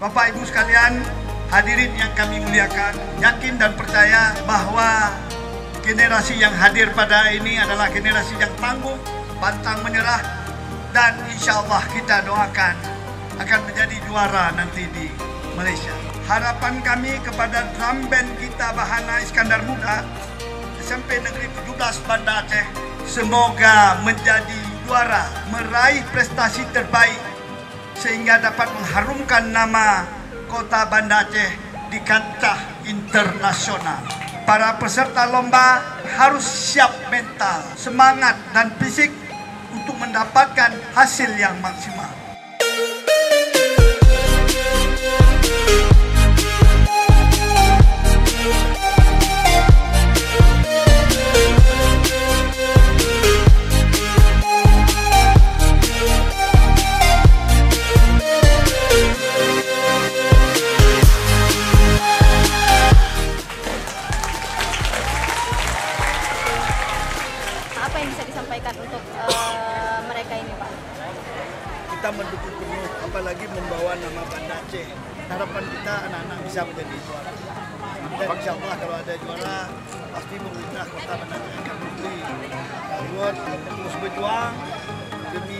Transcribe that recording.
Bapak Ibu sekalian, hadirin yang kami muliakan, yakin dan percaya bahwa generasi yang hadir pada ini adalah generasi yang tangguh, pantang menyerah, dan insya Allah kita doakan akan menjadi juara nanti di Malaysia. Harapan kami kepada drum band kita Bahana Iskandar Muda, SMP Negeri 17 Banda Aceh, semoga menjadi juara, meraih prestasi terbaik sehingga dapat mengharumkan nama kota Banda Aceh di kancah internasional. Para peserta lomba harus siap mental, semangat dan fisik untuk mendapatkan hasil yang maksimal. Apa yang bisa disampaikan untuk mereka ini, Pak? Kita mendukung penuh, apalagi membawa nama Banda Aceh. Harapan kita anak-anak bisa menjadi juara. Dan insya Allah kalau ada juara, pasti pemerintah kota Banda Aceh akan memberi reward, terus berjuang demi